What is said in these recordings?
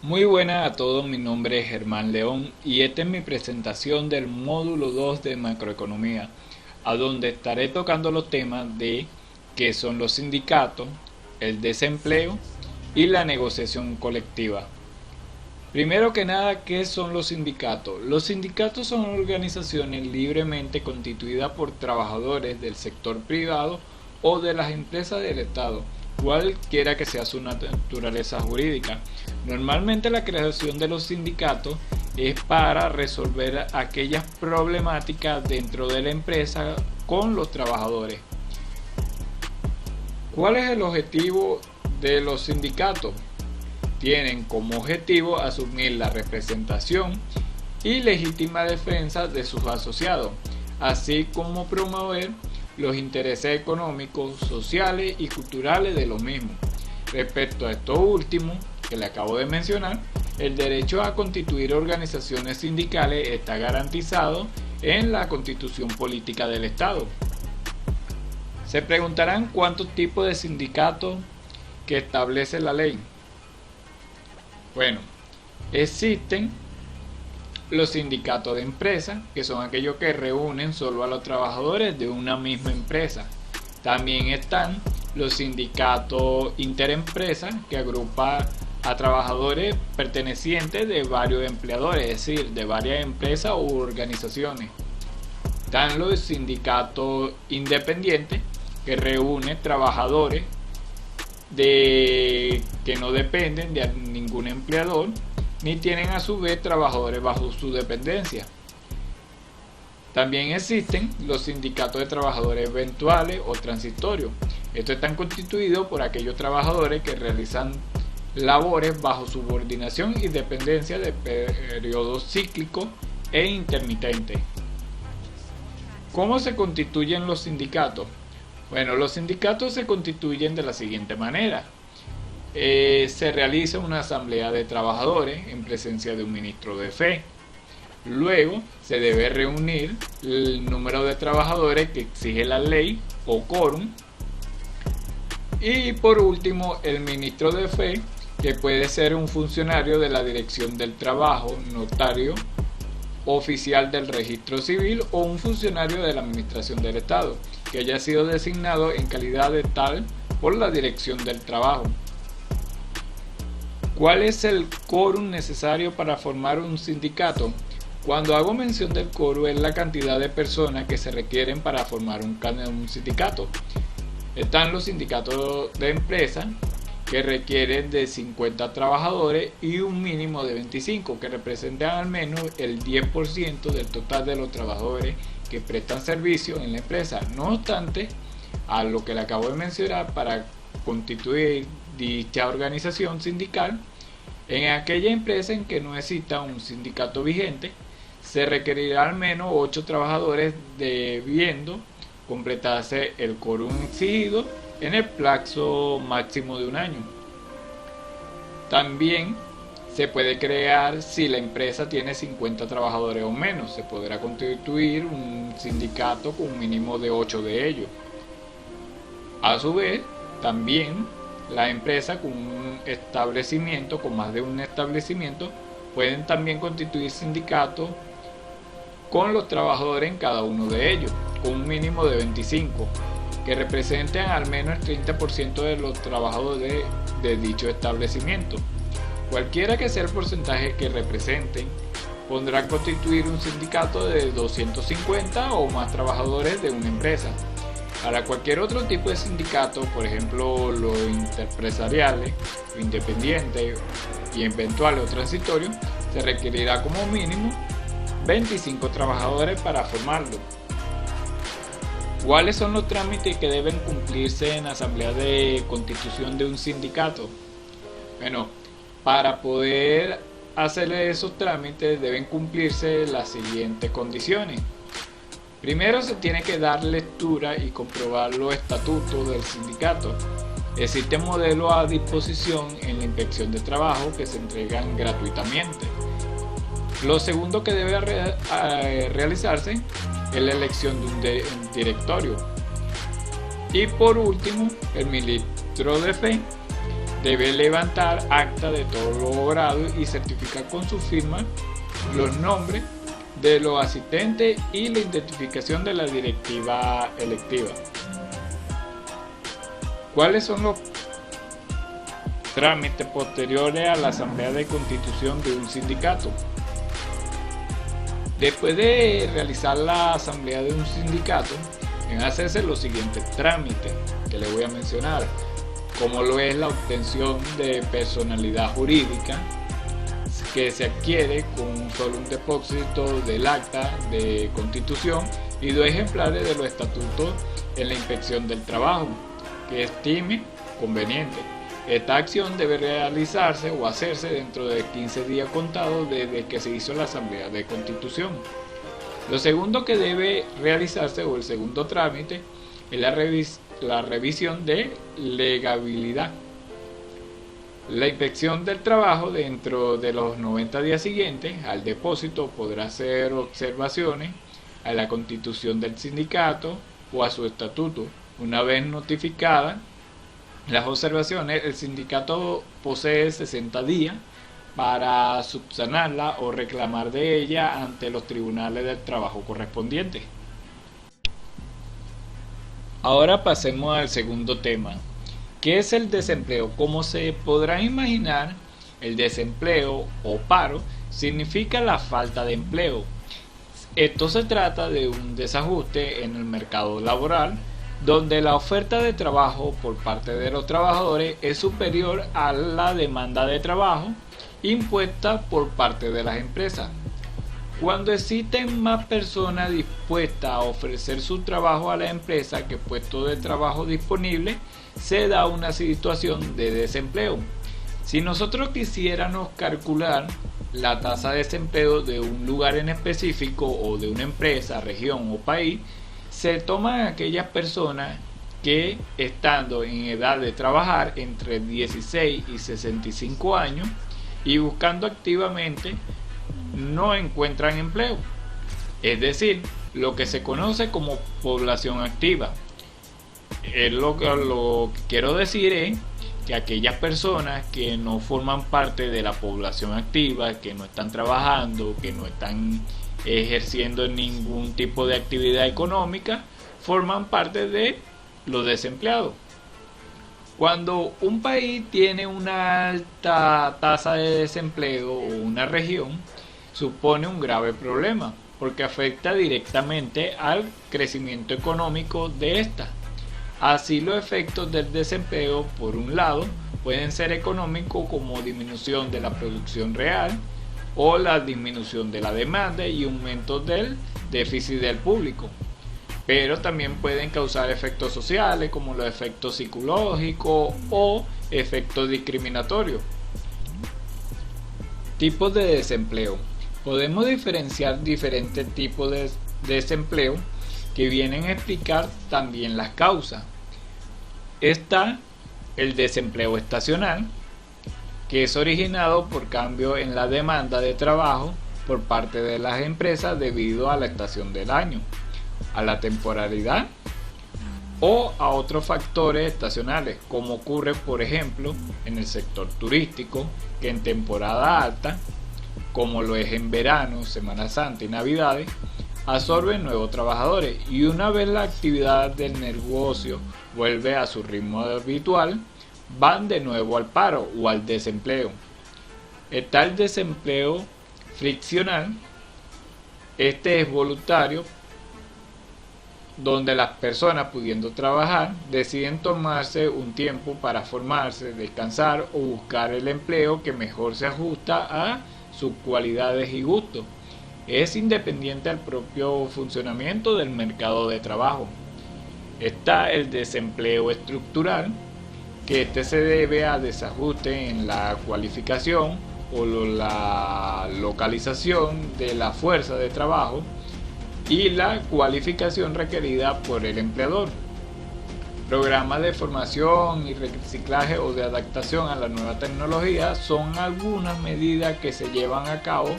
Muy buenas a todos, mi nombre es Germán León y esta es mi presentación del módulo 2 de macroeconomía, a donde estaré tocando los temas de qué son los sindicatos, el desempleo y la negociación colectiva. Primero que nada, ¿qué son los sindicatos? Los sindicatos son organizaciones libremente constituidas por trabajadores del sector privado o de las empresas del Estado, cualquiera que sea su naturaleza jurídica. Normalmente la creación de los sindicatos es para resolver aquellas problemáticas dentro de la empresa con los trabajadores. ¿Cuál es el objetivo de los sindicatos? Tienen como objetivo asumir la representación y legítima defensa de sus asociados, así como promover los intereses económicos, sociales y culturales de los mismos. Respecto a esto último que le acabo de mencionar, el derecho a constituir organizaciones sindicales está garantizado en la Constitución Política del Estado. Se preguntarán cuántos tipos de sindicatos que establece la ley. Bueno, existen los sindicatos de empresa, que son aquellos que reúnen solo a los trabajadores de una misma empresa. También están los sindicatos interempresa, que agrupa a trabajadores pertenecientes de varios empleadores, es decir, de varias empresas u organizaciones. Están los sindicatos independientes, que reúnen trabajadores que no dependen de ningún empleador ni tienen a su vez trabajadores bajo su dependencia. También existen los sindicatos de trabajadores eventuales o transitorios. Estos están constituidos por aquellos trabajadores que realizan labores bajo subordinación y dependencia de periodos cíclicos e intermitentes. ¿Cómo se constituyen los sindicatos? Bueno, los sindicatos se constituyen de la siguiente manera. Se realiza una asamblea de trabajadores en presencia de un ministro de fe. Luego se debe reunir el número de trabajadores que exige la ley o quórum. Y por último, el ministro de fe, que puede ser un funcionario de la Dirección del Trabajo, notario, oficial del registro civil o un funcionario de la Administración del Estado, que haya sido designado en calidad de tal por la Dirección del Trabajo. ¿Cuál es el quórum necesario para formar un sindicato? Cuando hago mención del quórum es la cantidad de personas que se requieren para formar un sindicato. Están los sindicatos de empresa, que requieren de 50 trabajadores y un mínimo de 25, que representan al menos el 10% del total de los trabajadores que prestan servicio en la empresa. No obstante, a lo que le acabo de mencionar, para constituir dicha organización sindical, en aquella empresa en que no exista un sindicato vigente, se requerirá al menos 8 trabajadores, debiendo completarse el quórum exigido en el plazo máximo de un año. También se puede crear, si la empresa tiene 50 trabajadores o menos, se podrá constituir un sindicato con un mínimo de 8 de ellos. A su vez, también la empresa con un establecimiento, con más de un establecimiento, pueden también constituir sindicatos con los trabajadores en cada uno de ellos, con un mínimo de 25, que representen al menos el 30% de los trabajadores de dicho establecimiento. Cualquiera que sea el porcentaje que representen, podrán constituir un sindicato de 250 o más trabajadores de una empresa. Para cualquier otro tipo de sindicato, por ejemplo los interempresariales, independientes y eventuales o transitorios, se requerirá como mínimo 25 trabajadores para formarlo. ¿Cuáles son los trámites que deben cumplirse en la asamblea de constitución de un sindicato? Bueno, para poder hacer esos trámites deben cumplirse las siguientes condiciones. Primero, se tiene que dar lectura y comprobar los estatutos del sindicato. Existen modelos a disposición en la inspección de trabajo que se entregan gratuitamente. Lo segundo que debe realizarse es la elección de un directorio. Y por último, el ministro de fe debe levantar acta de todo lo logrado y certificar con su firma los nombres de los asistentes y la identificación de la directiva electiva. ¿Cuáles son los trámites posteriores a la asamblea de constitución de un sindicato? Después de realizar la asamblea de un sindicato, deben hacerse los siguientes trámites que les voy a mencionar, como lo es la obtención de personalidad jurídica, que se adquiere con solo un depósito del acta de constitución y 2 ejemplares de los estatutos en la inspección del trabajo, que estime conveniente. Esta acción debe realizarse o hacerse dentro de 15 días contados desde que se hizo la asamblea de constitución. Lo segundo que debe realizarse, o el segundo trámite, es la revisión de legabilidad. La inspección del trabajo dentro de los 90 días siguientes al depósito podrá hacer observaciones a la constitución del sindicato o a su estatuto. Una vez notificadas las observaciones, el sindicato posee 60 días para subsanarla o reclamar de ella ante los tribunales del trabajo correspondientes. Ahora pasemos al segundo tema. ¿Qué es el desempleo? Como se podrá imaginar, el desempleo o paro significa la falta de empleo. Esto se trata de un desajuste en el mercado laboral, donde la oferta de trabajo por parte de los trabajadores es superior a la demanda de trabajo impuesta por parte de las empresas. Cuando existen más personas dispuestas a ofrecer su trabajo a la empresa que puestos de trabajo disponibles, se da una situación de desempleo. Si nosotros quisiéramos calcular la tasa de desempleo de un lugar en específico o de una empresa, región o país, se toman aquellas personas que, estando en edad de trabajar entre 16 y 65 años y buscando activamente, no encuentran empleo, es decir, lo que se conoce como población activa. Lo que quiero decir es que aquellas personas que no forman parte de la población activa, que no están trabajando, que no están ejerciendo ningún tipo de actividad económica, forman parte de los desempleados. Cuando un país tiene una alta tasa de desempleo o una región, supone un grave problema porque afecta directamente al crecimiento económico de esta. Así, los efectos del desempleo, por un lado, pueden ser económicos como disminución de la producción real o la disminución de la demanda y aumento del déficit del público, pero también pueden causar efectos sociales como los efectos psicológicos o efectos discriminatorios. Tipos de desempleo. Podemos diferenciar diferentes tipos de desempleo que vienen a explicar también las causas. Está el desempleo estacional, que es originado por cambio en la demanda de trabajo por parte de las empresas debido a la estación del año, a la temporalidad o a otros factores estacionales, como ocurre por ejemplo en el sector turístico, que en temporada alta, como lo es en verano, Semana Santa y Navidades, absorben nuevos trabajadores, y una vez la actividad del negocio vuelve a su ritmo habitual, van de nuevo al paro o al desempleo. Está el desempleo friccional. Este es voluntario, donde las personas, pudiendo trabajar, deciden tomarse un tiempo para formarse, descansar o buscar el empleo que mejor se ajusta a sus cualidades y gustos. Es independiente al propio funcionamiento del mercado de trabajo. Está el desempleo estructural, que este se debe a desajuste en la cualificación o la localización de la fuerza de trabajo y la cualificación requerida por el empleador. Programas de formación y reciclaje o de adaptación a la nueva tecnología son algunas medidas que se llevan a cabo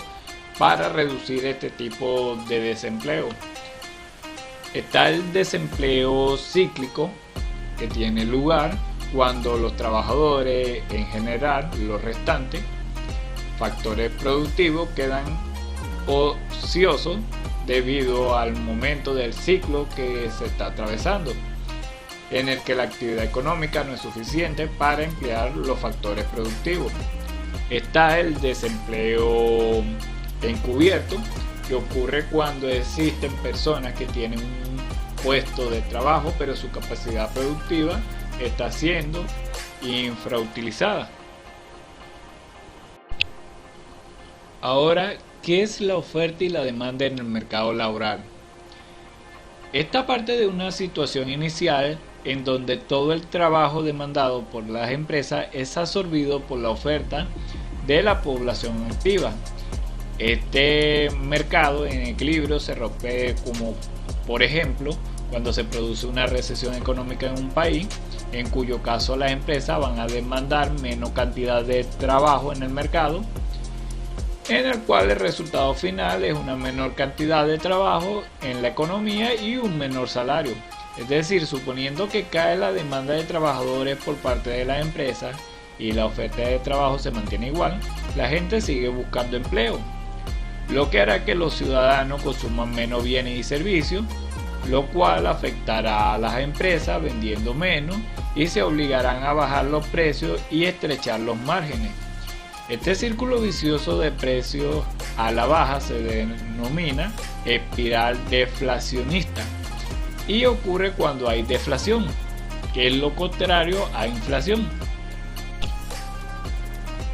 para reducir este tipo de desempleo. Está el desempleo cíclico, que tiene lugar cuando los trabajadores, en general los restantes factores productivos, quedan ociosos debido al momento del ciclo que se está atravesando, en el que la actividad económica no es suficiente para emplear los factores productivos. Está el desempleo encubierto, que ocurre cuando existen personas que tienen un puesto de trabajo pero su capacidad productiva está siendo infrautilizada. Ahora, ¿qué es la oferta y la demanda en el mercado laboral? Esta parte de una situación inicial en donde todo el trabajo demandado por las empresas es absorbido por la oferta de la población activa. Este mercado en equilibrio se rompe como, por ejemplo, cuando se produce una recesión económica en un país, en cuyo caso las empresas van a demandar menos cantidad de trabajo en el mercado, en el cual el resultado final es una menor cantidad de trabajo en la economía y un menor salario. Es decir, suponiendo que cae la demanda de trabajadores por parte de las empresas y la oferta de trabajo se mantiene igual, la gente sigue buscando empleo, lo que hará que los ciudadanos consuman menos bienes y servicios, lo cual afectará a las empresas vendiendo menos y se obligarán a bajar los precios y estrechar los márgenes. Este círculo vicioso de precios a la baja se denomina espiral deflacionista y ocurre cuando hay deflación, que es lo contrario a inflación.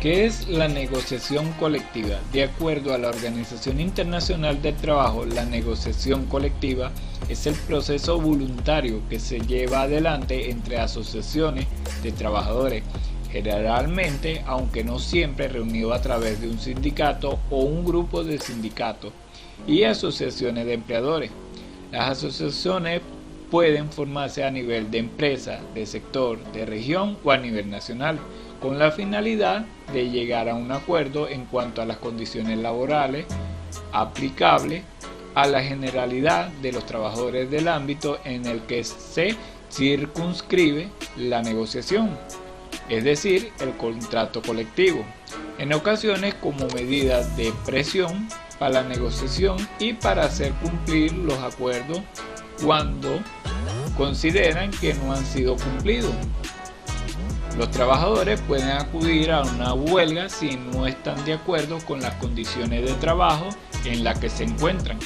¿Qué es la negociación colectiva? De acuerdo a la Organización Internacional del Trabajo, la negociación colectiva es el proceso voluntario que se lleva adelante entre asociaciones de trabajadores, generalmente, aunque no siempre, reunido a través de un sindicato o un grupo de sindicatos y asociaciones de empleadores. Las asociaciones pueden formarse a nivel de empresa, de sector, de región o a nivel nacional, con la finalidad de llegar a un acuerdo en cuanto a las condiciones laborales aplicables a la generalidad de los trabajadores del ámbito en el que se circunscribe la negociación, es decir, el contrato colectivo, en ocasiones como medida de presión para la negociación y para hacer cumplir los acuerdos cuando consideran que no han sido cumplidos. Los trabajadores pueden acudir a una huelga si no están de acuerdo con las condiciones de trabajo en las que se encuentran.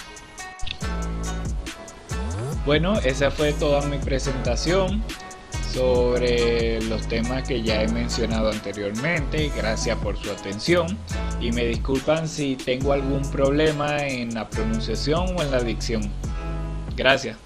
Bueno, esa fue toda mi presentación sobre los temas que ya he mencionado anteriormente. Gracias por su atención y me disculpan si tengo algún problema en la pronunciación o en la dicción. Gracias.